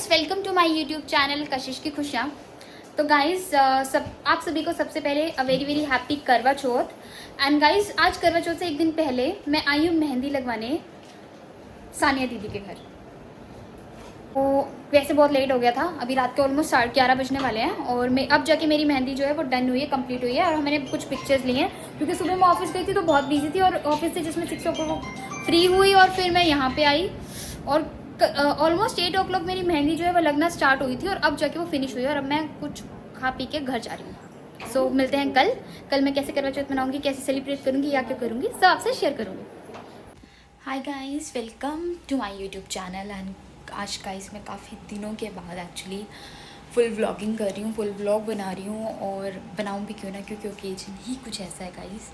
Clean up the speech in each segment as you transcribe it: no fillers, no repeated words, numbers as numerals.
Guys, welcome to my YouTube channel Kashish ki खुशियाँ। तो guys, आप सभी को सबसे पहले अ वेरी वेरी हैप्पी करवा चौथ। एंड गाइस, आज करवा चौथ से एक दिन पहले मैं आई हूँ मेहंदी लगवाने सानिया दीदी के घर। तो वैसे बहुत लेट हो गया था, अभी रात के ऑलमोस्ट 11:30 बजने वाले हैं और मैं अब जाके मेरी मेहंदी जो है वो डन हुई है, कंप्लीट हुई है। और मैंने कुछ पिक्चर्स ली हैं क्योंकि सुबह मैं ऑफिस गई थी तो बहुत बिजी थी, और ऑफिस से जिसमें 6 ओ फ्री हुई और फिर मैं यहाँ पे आई और ऑलमोस्ट 8 ओ मेरी मेहंदी जो है वो लगना स्टार्ट हुई थी और अब जाके वो फिनिश हुई है। और अब मैं कुछ खा पी के घर जा रही हूँ। सो मिलते हैं कल मैं कैसे करवा चौथ मनाऊंगी, कैसे सेलिब्रेट करूँगी या क्या करूँगी, सब आपसे शेयर करूँगी। Hi guys, welcome to my YouTube channel. And आज गाइस मैं काफ़ी दिनों के बाद एक्चुअली फुल व्लॉगिंग कर रही हूँ, फुल व्लॉग बना रही हूँ। और बनाऊँ भी क्यों ना, क्योंकि ओकेजन ही कुछ ऐसा है गाइस।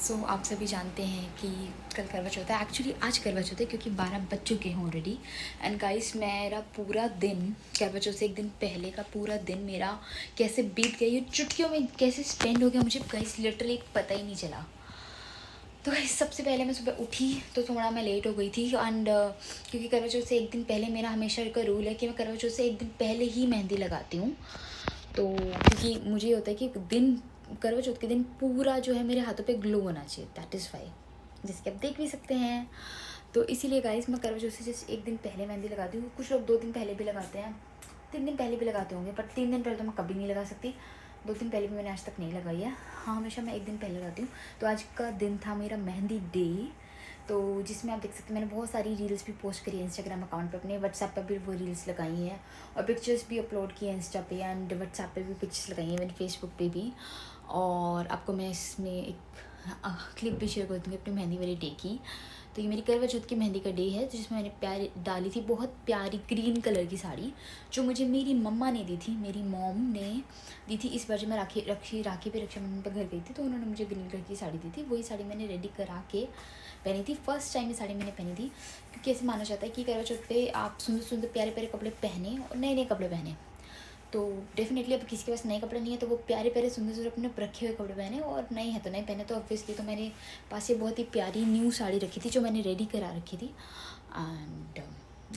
सो आप सभी जानते हैं कि कल करवा चौथ है। एक्चुअली आज करवा चौथ है क्योंकि 12 बज चुके हैं ऑलरेडी। एंड गाइस, मेरा पूरा दिन करवा चौथ से एक दिन पहले का पूरा दिन मेरा कैसे बीत गया, ये चुटकियों में कैसे स्पेंड हो गया, मुझे गाइस लिटरली पता ही नहीं चला। तो गाइस, सबसे पहले मैं सुबह उठी तो थोड़ा मैं लेट हो गई थी। एंड क्योंकि करवा चौथ से एक दिन पहले मेरा हमेशा का रूल है कि मैं करवा चौथ से एक दिन पहले ही मेहंदी लगाती हूँ। तो क्योंकि मुझे ये होता है कि करवा चौथ के दिन पूरा जो है मेरे हाथों पे ग्लो होना चाहिए, दैट इज़ वाई, जैसे कि आप देख भी सकते हैं। तो इसीलिए गाइस मैं करवा चौथ से जैसे एक दिन पहले मेहंदी लगाती हूँ। कुछ लोग 2 दिन पहले भी लगाते हैं, 3 दिन पहले भी लगाते होंगे, पर 3 दिन पहले तो मैं कभी नहीं लगा सकती। 2 दिन पहले भी मैंने आज तक नहीं लगाई है। हाँ, हमेशा मैं एक दिन पहले लगाती हूँ। तो आज का दिन था मेरा मेहंदी डे, तो जिसमें आप देख सकते हैं मैंने बहुत सारी रील्स भी पोस्ट करी है इंस्टाग्राम अकाउंट पे, अपने व्हाट्सएप पे भी वो रील्स लगाई हैं और पिक्चर्स भी अपलोड किए हैं इंस्टा पे, एंड व्हाट्सएप पे भी पिक्चर्स लगाई हैं मैंने, फेसबुक पे भी। और आपको मैं इसमें एक क्लिप भी शेयर कर दूँगी अपनी मेहंदी वाली डे की। तो ये मेरी करवा चौथ की मेहंदी का डे है जिसमें मैंने प्यारी डाली थी बहुत प्यारी ग्रीन कलर की साड़ी, जो मुझे मेरी मम्मा ने दी थी, मेरी मॉम ने दी थी। इस बार जब मैं राखी पे रक्षाबंधन पर घर गई थी तो उन्होंने मुझे ग्रीन कलर की साड़ी दी थी। वही साड़ी मैंने रेडी करा के पहनी थी, फर्स्ट टाइम ये साड़ी मैंने पहनी थी। क्योंकि ऐसे माना जाता है कि करवा चौथ पे आप सुंदर सुंदर प्यारे प्यारे कपड़े पहने और नए नए कपड़े पहने। तो डेफिनेटली अब किसी के पास नए कपड़े नहीं है तो वो प्यारे प्यारे सुंदर सुंदर अपने रखे हुए कपड़े पहने, और नए हैं तो नए पहने। तो ऑब्वियसली तो मेरे पास ये बहुत ही प्यारी न्यू साड़ी रखी थी जो मैंने रेडी करा रखी थी। एंड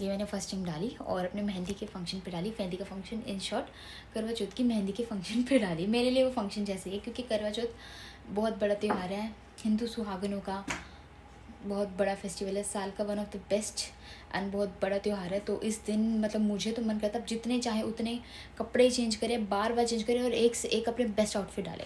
ये मैंने फर्स्ट टाइम डाली और अपने मेहंदी के फंक्शन पे डाली। मेहंदी का फंक्शन, इन शॉर्ट करवा चौथ की मेहंदी के फंक्शन पे डाली। मेरे लिए वो फंक्शन जैसे ही है क्योंकि करवा चौथ बहुत बड़ा त्यौहार है, हिंदू सुहागनों का बहुत बड़ा फेस्टिवल है, साल का one of the best and बहुत बड़ा त्यौहार है। तो इस दिन मतलब मुझे तो मन करता है जितने चाहे उतने कपड़े चेंज करें, बार बार चेंज करें और एक से एक अपने बेस्ट आउटफिट डालें।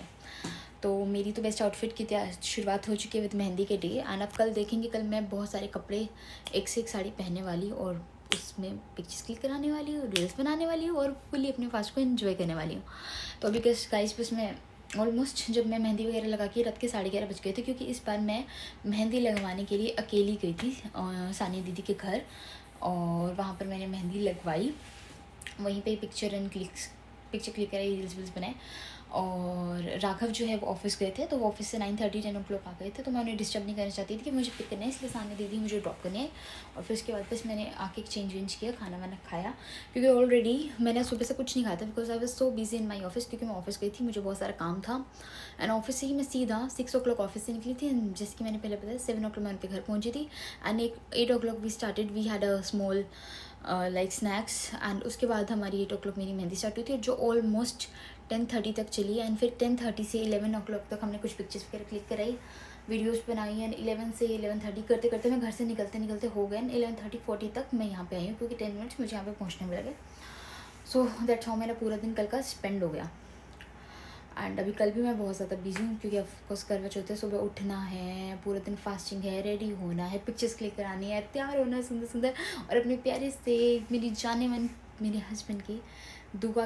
तो मेरी तो बेस्ट आउटफिट की शुरुआत हो चुकी है विद मेहंदी के डे। एंड आप कल देखेंगे, कल मैं बहुत सारे कपड़े एक से एक साड़ी पहनने वाली और उसमें पिक्चर्स क्लिक कराने वाली हूँ, रील्स बनाने वाली हूँ और फुली अपने फास्ट को एंजॉय करने वाली हूँ। तो अभी गाइस बस मैं ऑलमोस्ट जब मैं मेहंदी वगैरह लगा के रात के 11:30 बज गए थे, क्योंकि इस बार मैं मेहंदी लगवाने के लिए अकेली गई थी सानिया दीदी के घर, और वहाँ पर मैंने मेहंदी लगवाई। वहीं पे पिक्चर क्लिक कराई, रील्स वील्स बनाए। और राघव जो है वो ऑफिस गए थे, तो वो ऑफिस से 9:30 10 ओ आ गए थे। तो मैं उन्हें डिस्टर्ब नहीं करना चाहती थी कि मुझे पिक करना है, इसलिए सानिया दीदी मुझे ड्रॉप करनी है। और फिर उसके बाद बस मैंने आके चेंज वेंज किया, खाना वाना खाया, क्योंकि ऑलरेडी मैंने सुबह से कुछ नहीं खाया था because I was so busy in my office, क्योंकि मैं ऑफिस गई थी, मुझे बहुत सारा काम था। एंड ऑफिस से ही मैं सीधा 6 ओ ऑफिस से निकली थी, जैसे कि मैंने पहले बताया 7 ओ मैं उनके घर पहुँची थी। And 8 o we had a small like snacks. And उसके बाद हमारी 8 ओ मेरी मेहंदी स्टार्ट हुई थी, जो ऑलमोस्ट 10:30 तक चली। एंड फिर 10:30 से 11 ओ तक हमने कुछ पिक्चर्स वगैरह क्लिक कराई, वीडियोस बनाई। एंड 11 से 11:30 करते करते मैं घर से निकलते हो गए। 11:30 40 तक मैं यहाँ पे आई हूँ, क्योंकि 10 मिनट्स मुझे यहाँ पे पहुँचने में लगे। सो दैट्स हाउ मेरा पूरा दिन कल का स्पेंड हो गया। एंड अभी कल भी मैं बहुत ज़्यादा बिजी हूँ, क्योंकि ऑफकोर्स करवा चौथ है, सुबह उठना है, पूरा दिन फास्टिंग है, रेडी होना है, पिक्चर्स क्लिक करानी है, तैयार होना है सुंदर सुंदर, और अपने प्यारे से मेरी जाने मन मेरे हस्बैंड की दुआ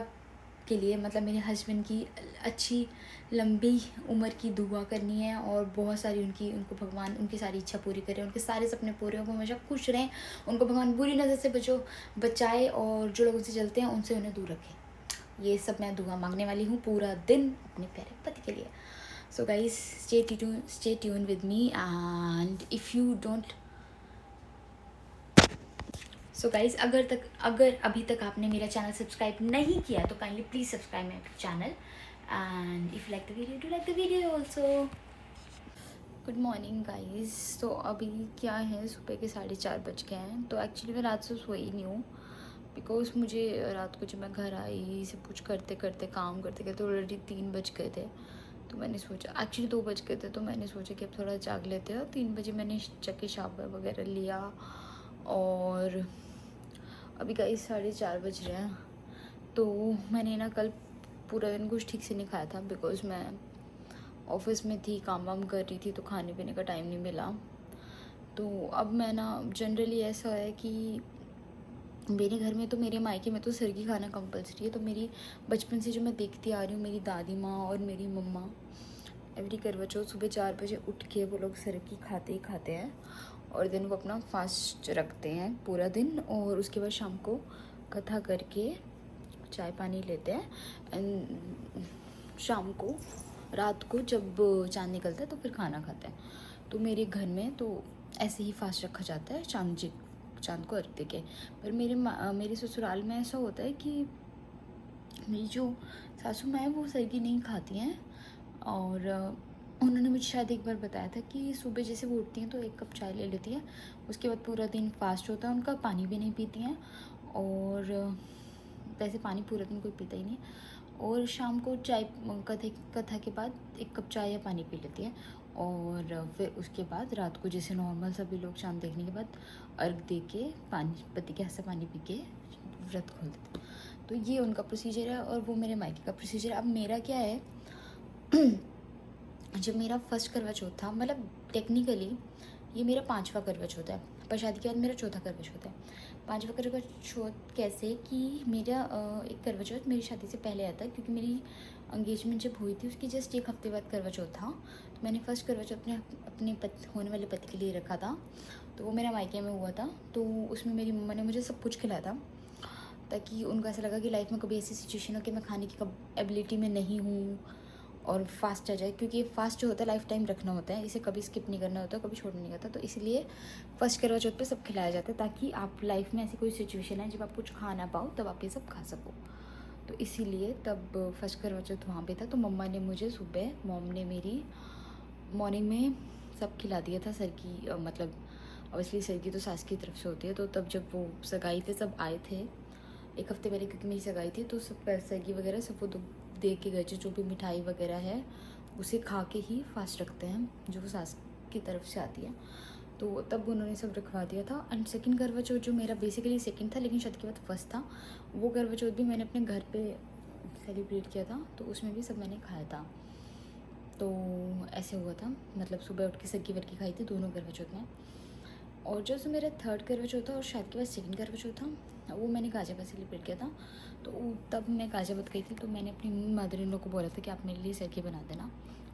के लिए, मतलब मेरे हस्बैंड की अच्छी लंबी उम्र की दुआ करनी है। और बहुत सारी उनको भगवान उनकी सारी इच्छा पूरी करे, उनके सारे सपने पूरे हों, वो हमेशा खुश रहें, उनको भगवान बुरी नज़र से बचाए, और जो लोग उनसे चलते हैं उनसे उन्हें दूर रखें। ये सब मैं दुआ मांगने वाली हूँ पूरा दिन अपने प्यारे पति के लिए। So guys, stay tune with me. And if you don't so guys, अगर अभी तक आपने मेरा चैनल सब्सक्राइब नहीं किया तो kindly please subscribe my channel. And if like the video, do like the video also. Good morning guys. तो अभी क्या है, सुबह के 4:30 बज गए हैं। तो एक्चुअली मैं रात से सोई नहीं हूँ, बिकॉज मुझे रात को जब मैं घर आई सब कुछ करते करते काम करते करते ऑलरेडी 3 बज गए थे। तो मैंने सोचा, एक्चुअली 2 बज गए थे, तो मैंने सोचा कि अब थोड़ा जाग लेते हैं। और 3 बजे मैंने चक्के शावर वगैरह लिया और अभी गाइस 4:30 बज रहे हैं। तो मैंने ना कल पूरा दिन कुछ ठीक से नहीं खाया था बिकॉज मैं ऑफिस में थी, काम वाम कर रही थी, तो खाने पीने का टाइम नहीं मिला। तो अब मैं ना जनरली ऐसा है कि मेरे घर में तो, मेरे मायके में तो सरगी खाना कंपलसरी है। तो मेरी बचपन से जो मैं देखती आ रही हूँ, मेरी दादी माँ और मेरी मम्मा एवरी करवा चौथ सुबह 4 बजे उठ के वो लोग सरगी खाते ही खाते हैं और दिन वो अपना फास्ट रखते हैं पूरा दिन। और उसके बाद शाम को कथा करके चाय पानी लेते हैं एंड शाम को, रात को जब चाँद निकलता है तो फिर खाना खाते हैं। तो मेरे घर में तो ऐसे ही फास्ट रखा जाता है चाँद को अर्घ दे के। पर मेरे ससुराल में ऐसा होता है कि मेरी जो सासू माँ है वो सरगी नहीं खाती हैं। और उन्होंने मुझे शायद एक बार बताया था कि सुबह जैसे वो उठती हैं तो 1 कप चाय ले लेती हैं, उसके बाद पूरा दिन फास्ट होता है उनका, पानी भी नहीं पीती हैं। और वैसे पानी पूरा दिन कोई पीता ही नहीं। और शाम को चाय कथा के बाद 1 कप चाय या पानी पी लेती हैं। और फिर उसके बाद रात को जैसे नॉर्मल सभी लोग शाम देखने के बाद अर्घ दे के पानी, पति के हाथ से पानी पी के व्रत खोल देते हैं। तो ये उनका प्रोसीजर है और वो मेरे मायके का प्रोसीजर है। अब मेरा क्या है जब मेरा फर्स्ट करवा चौथ था, मतलब टेक्निकली ये मेरा 5वां करवा चौथ है, पर शादी के बाद मेरा 4था करवा चौथ है। 5वां करवा चौथ कैसे कि मेरा एक करवा चौथ मेरी शादी से पहले आता है, क्योंकि मेरी एंगेजमेंट जब हुई थी उसकी जस्ट 1 हफ्ते बाद करवा चौथ था। तो मैंने फर्स्ट करवा चौथ अपने होने वाले पति के लिए रखा था, तो वो मेरा मायके में हुआ था। तो उसमें मेरी मम्मा ने मुझे सब कुछ खिलाया था, ताकि उनको ऐसा लगा कि लाइफ में कभी ऐसी सिचुएशन हो कि मैं खाने की एबिलिटी में नहीं हूँ और फास्ट आ जाए, क्योंकि फास्ट जो होता है लाइफ टाइम रखना होता है, इसे कभी स्किप नहीं करना होता, कभी छोड़ना नहीं होता। तो इसलिए फर्स्ट करवा चौथ पे सब खिलाया जाता है, ताकि आप लाइफ में ऐसी कोई सिचुएशन है जब आप कुछ खा ना पाओ तब आप ये सब खा सको। तो इसीलिए तब फर्स्ट करवा चौथ वहाँ पे था। तो मम्मा ने मुझे सुबह, मॉम ने मेरी मॉर्निंग में सब खिला दिया था। सरगी मतलब ऑब्वियसली सरगी तो सास की तरफ से होती है। तो तब जब वो सगाई पे सब आए थे 1 हफ्ते पहले, क्योंकि मेरी सगाई थी, तो सब सरगी वगैरह सब वो दे के गए, जो भी मिठाई वगैरह है उसे खा के ही फास्ट रखते हैं, जो सास की तरफ से आती है। तो तब उन्होंने सब रखवा दिया था। एंड सेकंड करवा चौथ जो मेरा बेसिकली सेकंड था, लेकिन शादी के बाद फर्स्ट था, वो करवा चौथ भी मैंने अपने घर पे सेलिब्रेट किया था। तो उसमें भी सब मैंने खाया था। तो ऐसे हुआ था, मतलब सुबह उठ के सरगी वर्गी खाई थी दोनों करवा चौथ में। और जो मेरा थर्ड करवा चौथ था और शादी के बाद सेकंड करवा चौथ था, वो मैंने गाजियाबाद सेलिब्रेट किया था। तो तब मैं गाजियाबाद गई थी, तो मैंने अपनी मदर इन लॉ को बोला था कि आप मेरे लिए सरगी बना देना।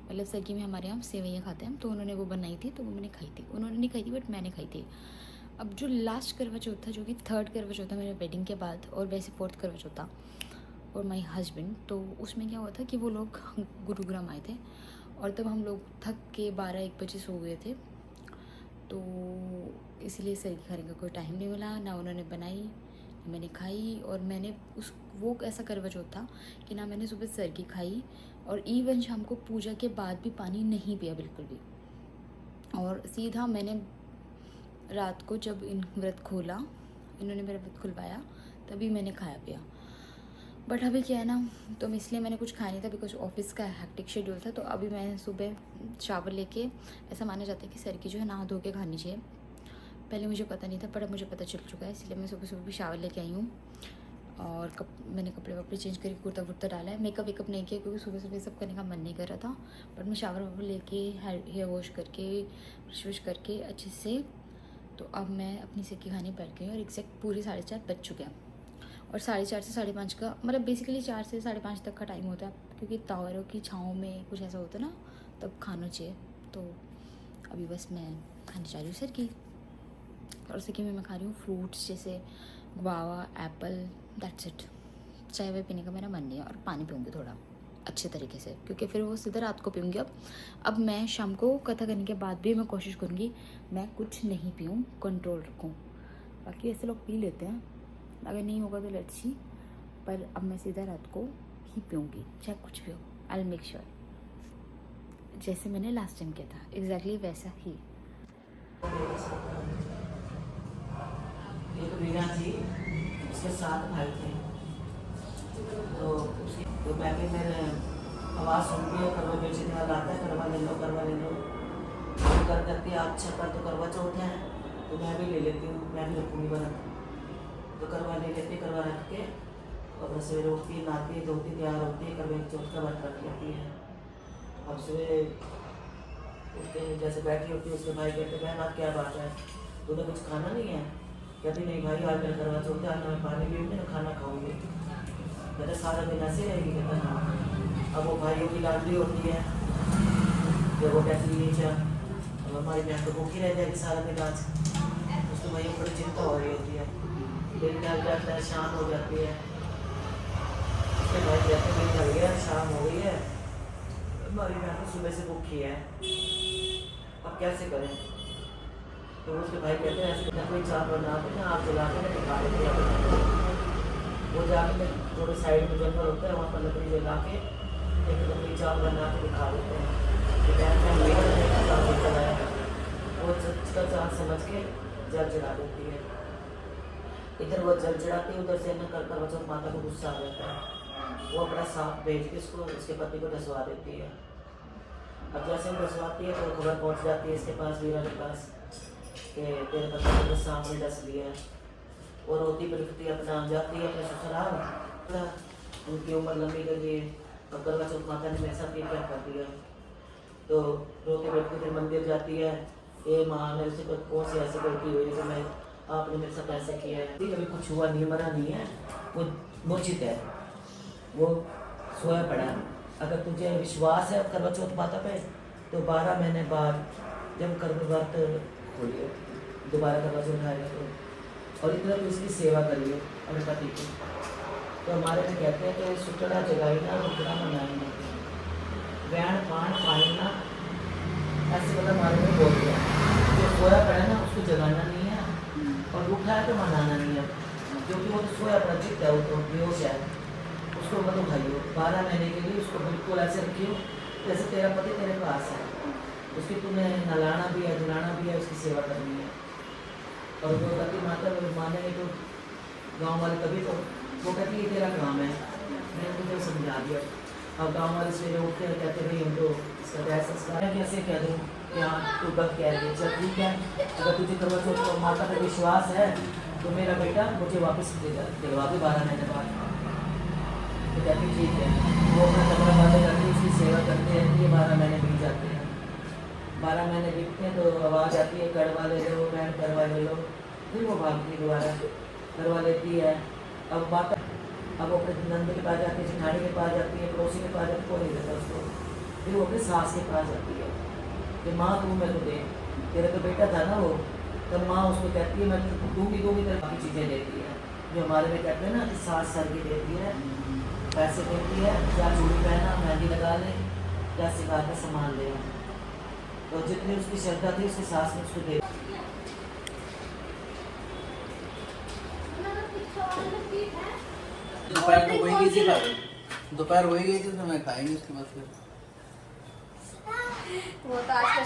मतलब सरगी में हमारे यहाँ सेवैयाँ खाते हैं, तो उन्होंने वो बनाई थी, तो वो मैंने खाई थी। उन्होंने नहीं खाई थी बट मैंने खाई थी। अब जो लास्ट करवा चौथ था, जो कि थर्ड करवा चौथ था मेरे वेडिंग के बाद, और वैसे फोर्थ करवा चौथ था और माई हस्बैंड, तो उसमें क्या हुआ था कि वो लोग गुरुग्राम आए थे और तब हम लोग थक के 12-1 बजे सो गए थे। तो इसलिए सरगी खाने का कोई टाइम नहीं मिला, ना उन्होंने बनाई, मैंने खाई। और मैंने वो ऐसा करवा चौथ था कि ना मैंने सुबह सरगी खाई और इवन शाम को पूजा के बाद भी पानी नहीं पिया बिल्कुल भी। और सीधा मैंने रात को जब इन व्रत खोला, इन्होंने मेरा व्रत खुलवाया, तभी मैंने खाया पिया। बट अभी क्या है ना, तो इसलिए मैंने कुछ खाया नहीं था बिकॉज ऑफिस का हैक्टिक शेड्यूल था। तो अभी मैं सुबह शावर लेके, ऐसा माना जाता है कि सरगी जो है नहा धो के खानी चाहिए। पहले मुझे पता नहीं था, पर अब मुझे पता चल चुका है, इसलिए मैं सुबह सुबह भी शावर लेके आई हूँ। और मैंने कपड़े वपड़े चेंज करके कुर्ता वुर्ता डाला है। मेकअप वेकअप नहीं किया क्योंकि सुबह सुबह सब करने का मन नहीं कर रहा था। बट मैं शावर वावर लेके हेयर वॉश करके ब्रश वॉश करके अच्छे से, तो अब मैं अपनी सरगी खाने बैठ गई और एग्जैक्ट पूरे 4:30 बज चुके हैं। और 4:30 से 5:30 का, मतलब बेसिकली 4 से 5:30 तक का टाइम होता है, क्योंकि तारों की छाँव में कुछ ऐसा होता है ना, तब खाना चाहिए। तो अभी बस मैं खाने जा रही हूँ सरगी। और सरगी में मैं खा रही हूँ फ्रूट्स जैसे गुआवा, एप्पल, दैट्स इट। चाय वाय पीने का मेरा मन नहीं है, और पानी पीऊँगी थोड़ा अच्छे तरीके से, क्योंकि फिर वो सीधा रात को पीऊँगी। अब मैं शाम को कथा करने के बाद भी मैं कोशिश करूँगी मैं कुछ नहीं पीऊँ, कंट्रोल रखूँ। बाकी ऐसे लोग पी लेते हैं, अगर नहीं होगा तो लेट्स सी। पर अब मैं सीधा रात को ही पीऊँगी, चाहे कुछ भी हो। आई विल मेक श्योर, जैसे मैंने लास्ट टाइम किया था एग्जैक्टली वैसा ही। उसके 7 भाई थे। तो उसकी तो मैं भी मैंने आवाज़ सुन के करवा बेचने वाला आता है, करवा ले लो करवा ले लो। तो कर करके आज 6 पर तो करवा चौथ है, तो मैं भी ले लेती हूँ, मैं भी रखूँगी व्रत। तो करवा ले लेती, करवा रख के और बस सवेरे उठती है, नहाती है, धोती तैयार होती है, करवा चौथ का व्रत रख लेती है। अब सुबह उठते हैं, जैसे बैठी होती है उसके भाई कहते बहन आज क्या बात है, तूने कुछ खाना नहीं है? कहती नहीं भाई आज मेरा करवा चौथ है, आज मैं पानी पीऊँगी ना खाना खाऊँगी। कहते सारा दिन ऐसे रहेगी? कहता हाँ। अब वो भाइयों की लाडली होती है, जब वो कहती है क्या अब हमारी बहन तो भूखी रह जाएगी सारा दिन आज। उसके भाइयों को बड़ी चिंता हो रही होती है, दिन ढल जाता है, शाम हो जाती है। उसके भाई कहते हैं दिन ढल गया, शाम हो गई है, हमारी बहन तो सुबह से भूखी है, अब कैसे करें? तो उसके भाई कहते हैं ऐसे कोई चार बना के ना आप जला के दिखा देते हैं। वो जाके थोड़े साइड में जंगल होता है, वहाँ पर लकड़ी जला के एक लकड़ी चार बना के दिखा देते हैं कि बहन जलाया। वो का चाँद समझ के जल चढ़ा देती है। इधर वो जल चढ़ाती है, उधर से न कर कर वचन माता को गुस्सा आ जाता है। वो अपना सांप भेज के उसको उसके पति को डसवा देती है। अब जैसे वो डसवाती है तो खबर पहुंच जाती है इसके पास, वीरा के पास, कि तेरे पति को सांप ने डस लिया है। और रोती बिलखती अपना जाती है अपने ससुराल। उनकी उम्र लंबी कर दी और करवा चौथ माता ने मेरे साथ ये क्या कर दिया। तो रोते बिलखती फिर मंदिर जाती है, ये माँ मेरे से कौन सी ऐसी गलती हुई कि मैं आपने मेरे साथ ऐसे किया है। कभी कुछ हुआ नहीं, मरा नहीं है, वो मूर्छित है, वो सोया पड़ा है। अगर तुझे विश्वास है करवा चौथ माता पे तो 12 महीने बाद जब करवा व्रत खोलिए दोबारा करवा चौथ आएगा तो, और इतना तो इसकी सेवा करिए अपने पति की। तो हमारे में कहते हैं कि सुटड़ा जगाई ना रुकड़ा मनाई ना वैन पान पानी ना, ऐसे मतलब हमारे में बोल दिया। जो सोया पड़ा है ना उसको जगाना नहीं है और उठा है तो मनाना नहीं है, क्योंकि वो तो सोया पड़ा चित्त है, वो तो बेहोश है, उसको मत उठाइए। 12 महीने के लिए उसको बिल्कुल ऐसे रखियो जैसे तेरा पति तेरे पास है, उसकी तुम्हें नहलाना भी है, धुलाना भी है, उसकी सेवा करनी है। और जो गति माता मानेंगे तो गाँव वाले कभी तो वो कहती है तेरा काम है, मैंने तुझे समझा दिया। अब गाँव वाले सवेरे उठते हैं कहते भाई हम तो इसका क्या संस्कार है, कैसे कह दूँ कि हाँ तू गलत कह रही है। चल ठीक है, अगर तुझे करवा चौथ माता पर विश्वास है तो मेरा बेटा मुझे वापस दिलवा दे 12 महीने बाद। तो कहती ठीक है, वो अपना कमरा बातें करती उसकी सेवा करते रहती है। 12 महीने बीत जाते हैं। 12 महीने बीतते हैं तो आवाज़ आती है करवा ले लो बहन करवा ले लो। फिर वो भागती है दोबारा करवा लेती है। अब माता अब वो अपने नंद के पास जाती है, जेठानी के पास जाती है, पड़ोसी के पास जाती है, कोई नहीं देता उसको। फिर वो अपनी सास के पास जाती है कि माँ तू मेरे को दे, तेरा तो बेटा था ना वो। तब माँ उसको कहती है मैं दूँगी तेरे बाकी चीज़ें देती है, जो हमारे में कहते हैं ना कि सास सर की देती है, पैसे देती है, क्या चूड़ी पहना मेहंदी लगा ले, क्या सिखा कर सामान ले। तो जितनी उसकी श्रद्धा थी उसकी सास ने उसको दे। दोपहर तो वही गई थी, दोपहर वही गई थी तो मैं खाएंगे उसके बाद फिर वो तो आज